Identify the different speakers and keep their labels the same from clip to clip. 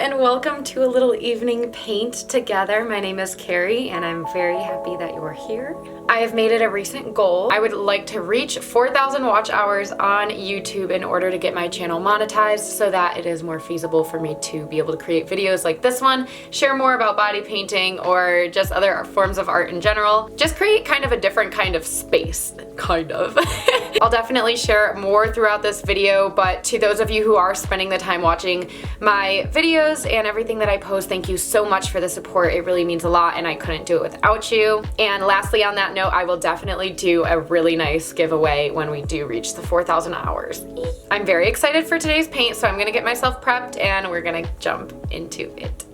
Speaker 1: and welcome to a little evening paint together. My name is Carrie and I'm very happy that you're here. I have made it a recent goal. I would like to reach 4,000 watch hours on YouTube in order to get my channel monetized so that it is more feasible for me to be able to create videos like this one, share more about body painting or just other forms of art in general. Just create kind of a different kind of space, kind of. I'll definitely share more throughout this video, but to those of you who are spending the time watching my videos and everything that I post, thank you so much for the support. It really means a lot and I couldn't do it without you. And lastly, on that note, I will definitely do a really nice giveaway when we do reach the 4,000 hours. I'm very excited for today's paint, so I'm gonna get myself prepped and we're gonna jump into it.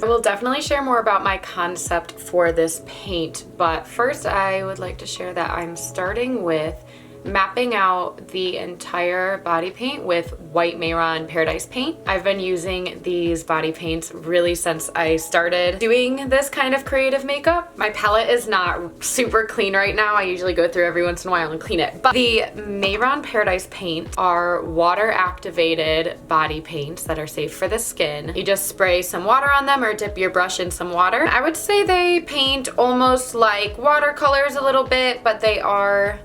Speaker 1: I will definitely share more about my concept for this paint, but first I would like to share that I'm starting with mapping out the entire body paint with white Mehron Paradise paint. I've been using these body paints really since I started doing this kind of creative makeup. My palette is not super clean right now. I usually go through every once in a while and clean it. But the Mehron Paradise paints are water activated body paints that are safe for the skin. You just spray some water on them or dip your brush in some water. I would say they paint almost like watercolors a little bit, but they are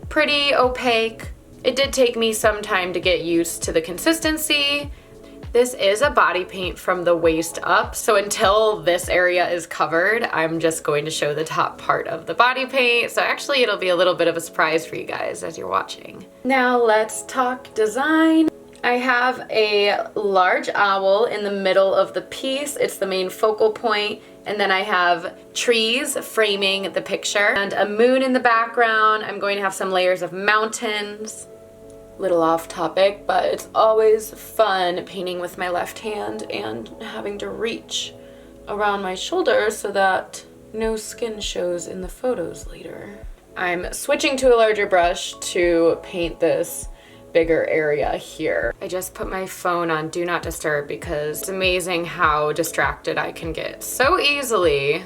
Speaker 1: pretty opaque. It did take me some time to get used to the consistency. This is a body paint from the waist up, so until this area is covered, I'm just going to show the top part of the body paint. So actually it'll be a little bit of a surprise for you guys as you're watching. Now let's talk design. I have a large owl in the middle of the piece. It's the main focal point. And then I have trees framing the picture and a moon in the background. I'm going to have some layers of mountains. Little off topic, but it's always fun painting with my left hand and having to reach around my shoulder so that no skin shows in the photos later. I'm switching to a larger brush to paint this bigger area here. I just put my phone on Do Not Disturb because it's amazing how distracted I can get so easily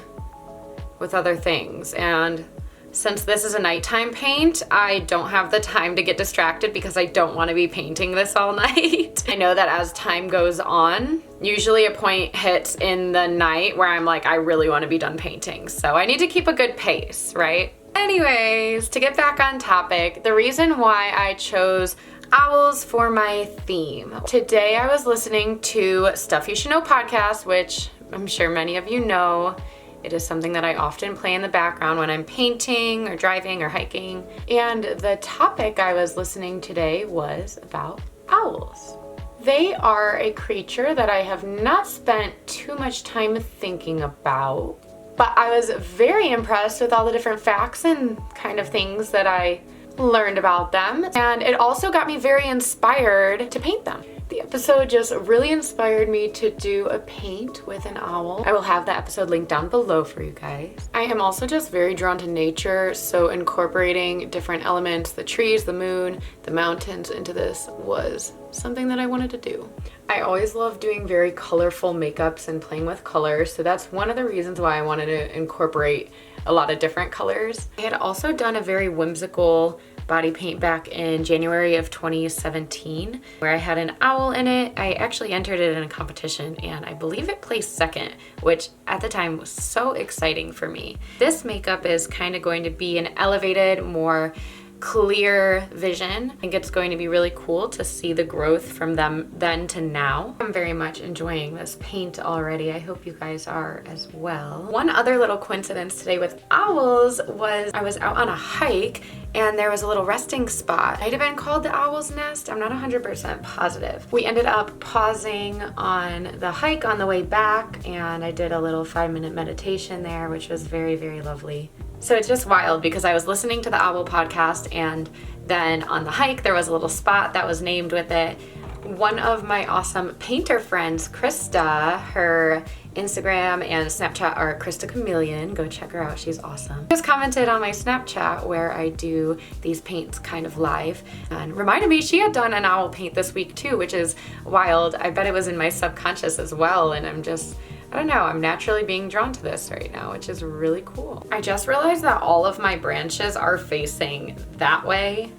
Speaker 1: with other things. And since this is a nighttime paint, I don't have the time to get distracted because I don't want to be painting this all night. I know that as time goes on, usually a point hits in the night where I'm like, I really want to be done painting. So I need to keep a good pace, right? Anyways, to get back on topic, the reason why I chose owls for my theme. Today I was listening to Stuff You Should Know podcast, which I'm sure many of you know. It is something that I often play in the background when I'm painting or driving or hiking. And the topic I was listening today was about owls. They are a creature that I have not spent too much time thinking about, but I was very impressed with all the different facts and kind of things that I learned about them, and it also got me very inspired to paint them. The episode just really inspired me to do a paint with an owl. I will have the episode linked down below for you guys. I am also just very drawn to nature, so incorporating different elements, the trees, the moon, the mountains into this was something that I wanted to do. I always love doing very colorful makeups and playing with colors, so that's one of the reasons why I wanted to incorporate a lot of different colors. I had also done a very whimsical body paint back in January of 2017 where I had an owl in it. I actually entered it in a competition and I believe it placed second, which at the time was so exciting for me. This makeup is kind of going to be an elevated, more clear vision. I think it's going to be really cool to see the growth from them then to now. I'm very much enjoying this paint already. I hope you guys are as well. One other little coincidence today with owls was I was out on a hike and there was a little resting spot. It might have been called the Owl's Nest. I'm not 100% positive. We ended up pausing on the hike on the way back and I did a little 5-minute meditation there, which was very, very lovely. So it's just wild because I was listening to the Owl podcast and then on the hike there was a little spot that was named with it. One of my awesome painter friends, Krista, her Instagram and Snapchat are Krista Chameleon. Go check her out, she's awesome. Just commented on my Snapchat where I do these paints kind of live and reminded me she had done an owl paint this week too, which is wild. I bet it was in my subconscious as well, and I don't know, I'm naturally being drawn to this right now, which is really cool. I just realized that all of my branches are facing that way,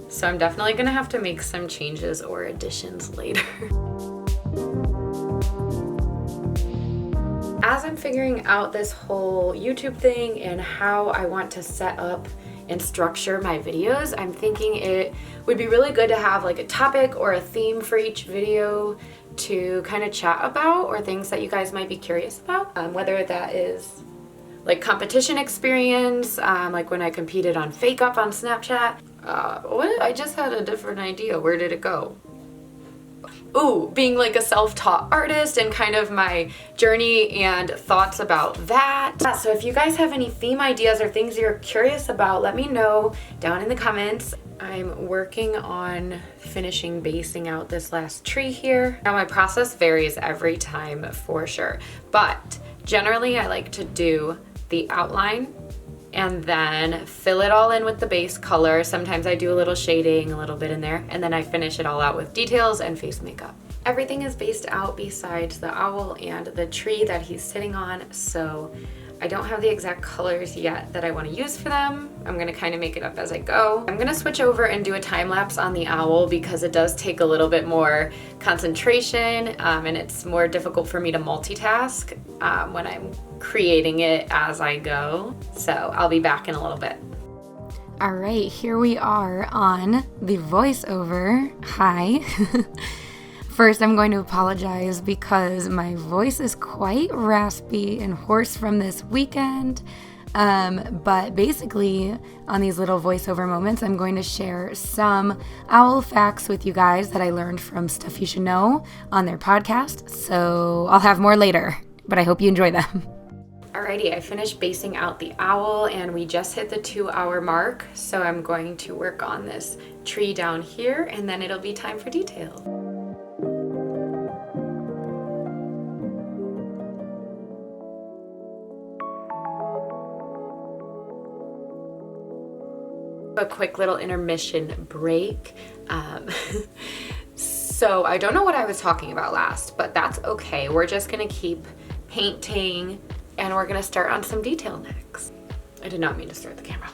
Speaker 1: so I'm definitely gonna have to make some changes or additions later. As I'm figuring out this whole YouTube thing and how I want to set up and structure my videos, I'm thinking it would be really good to have like a topic or a theme for each video to kind of chat about, or things that you guys might be curious about, whether that is like competition experience, like when I competed on Fake Up on Snapchat. What? I just had a different idea. Where did it go? Ooh, being like a self-taught artist and kind of my journey and thoughts about that. So if you guys have any theme ideas or things you're curious about, let me know down in the comments. I'm working on finishing basing out this last tree here. Now my process varies every time for sure, but generally I like to do the outline and then fill it all in with the base color. Sometimes I do a little shading, a little bit in there, and then I finish it all out with details and face makeup. Everything is based out besides the owl and the tree that he's sitting on, so I don't have the exact colors yet that I want to use for them. I'm gonna kind of make it up as I go. I'm gonna switch over and do a time lapse on the owl because it does take a little bit more concentration, and it's more difficult for me to multitask when I'm creating it as I go. So I'll be back in a little bit. All right, here we are on the voiceover. Hi. First, I'm going to apologize because my voice is quite raspy and hoarse from this weekend. But basically, on these little voiceover moments, I'm going to share some owl facts with you guys that I learned from Stuff You Should Know on their podcast. So I'll have more later, but I hope you enjoy them. Alrighty, I finished basing out the owl and we just hit the 2-hour mark. So I'm going to work on this tree down here and then it'll be time for detail. A quick little intermission break. So I don't know what I was talking about last, but that's okay. We're just gonna keep painting and we're gonna start on some detail next. I did not mean to start the camera.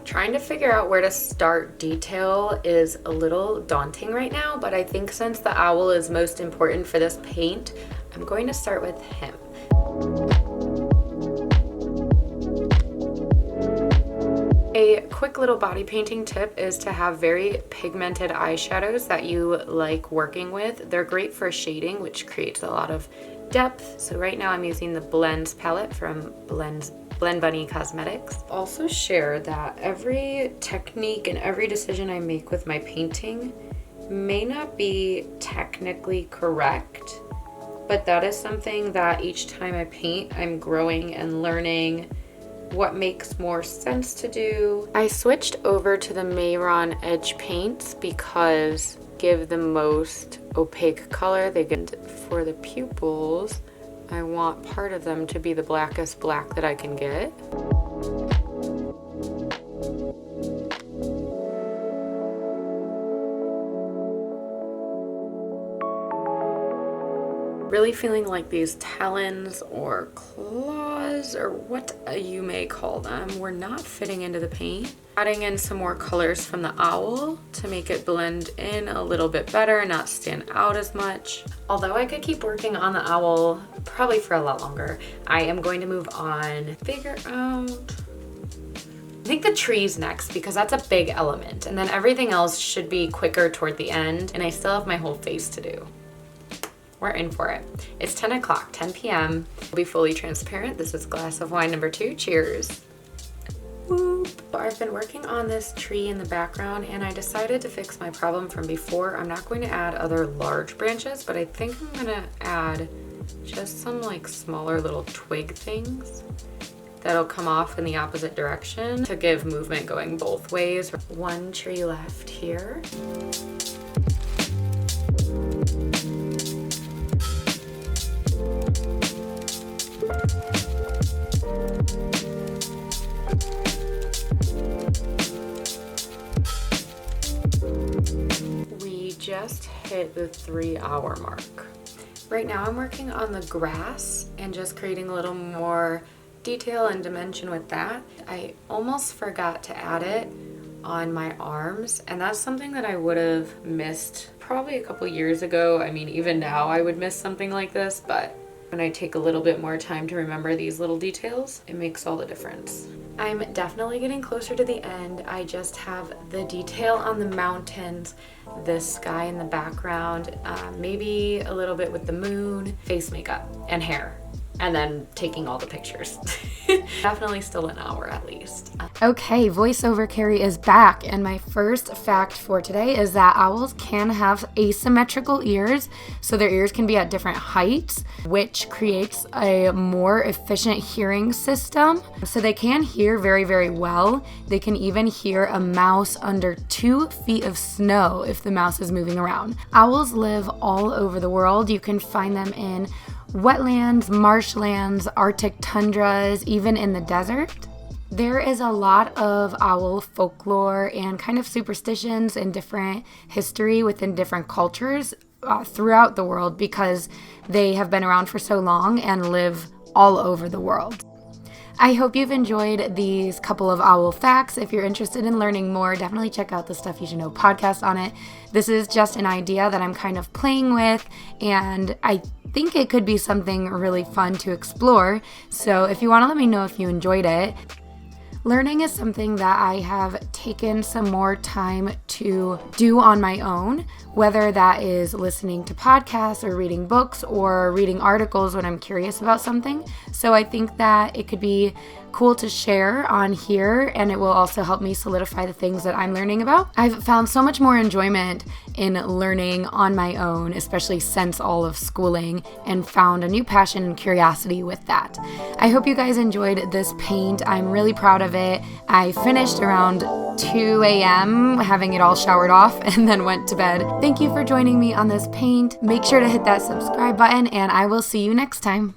Speaker 1: Trying to figure out where to start detail is a little daunting right now, but I think since the owl is most important for this paint, I'm going to start with him. A quick little body painting tip is to have very pigmented eyeshadows that you like working with. They're great for shading, which creates a lot of depth. So right now I'm using the Blends palette from Blend Bunny Cosmetics. Also share that every technique and every decision I make with my painting may not be technically correct, but that is something that each time I paint, I'm growing and learning what makes more sense to do. I switched over to the Myricks edge paints because give the most opaque color. They get for the pupils. I want part of them to be the blackest black that I can get. Really feeling like these talons or claws or what you may call them were not fitting into the paint. Adding in some more colors from the owl to make it blend in a little bit better and not stand out as much. Although I could keep working on the owl probably for a lot longer, I am going to move on, figure out, I think the trees next because that's a big element, and then everything else should be quicker toward the end, and I still have my whole face to do. We're in for it. It's 10 o'clock, 10 p.m. I'll be fully transparent. This is glass of wine number 2. Cheers. Whoop. I've been working on this tree in the background and I decided to fix my problem from before. I'm not going to add other large branches, but I think I'm gonna add just some like smaller little twig things that'll come off in the opposite direction to give movement going both ways. One tree left here. We just hit the 3-hour mark. Right now I'm working on the grass and just creating a little more detail and dimension with that. I almost forgot to add it on my arms, and that's something that I would have missed probably a couple years ago. I mean, even now I would miss something like this, but when I take a little bit more time to remember these little details, it makes all the difference. I'm definitely getting closer to the end. I just have the detail on the mountains, this sky in the background, maybe a little bit with the moon, face makeup, and hair, and then taking all the pictures. Definitely still an hour at least. Okay, voiceover Carrie is back, and my first fact for today is that owls can have asymmetrical ears, so their ears can be at different heights, which creates a more efficient hearing system. So they can hear very, very well. They can even hear a mouse under 2 feet of snow if the mouse is moving around. Owls live all over the world. You can find them in wetlands, marshlands, Arctic tundras, even in the desert. There is a lot of owl folklore and kind of superstitions and different history within different cultures throughout the world because they have been around for so long and live all over the world. I hope you've enjoyed these couple of owl facts. If you're interested in learning more, definitely check out the Stuff You Should Know podcast on it. This is just an idea that I'm kind of playing with, and I think it could be something really fun to explore. So if you want to let me know if you enjoyed it. Learning is something that I have taken some more time to do on my own, whether that is listening to podcasts or reading books or reading articles when I'm curious about something. So I think that it could be cool to share on here, and it will also help me solidify the things that I'm learning about. I've found so much more enjoyment in learning on my own, especially since all of schooling, and found a new passion and curiosity with that. I hope you guys enjoyed this paint. I'm really proud of it. I finished around 2 a.m. having it all showered off and then went to bed. Thank you for joining me on this paint. Make sure to hit that subscribe button, and I will see you next time.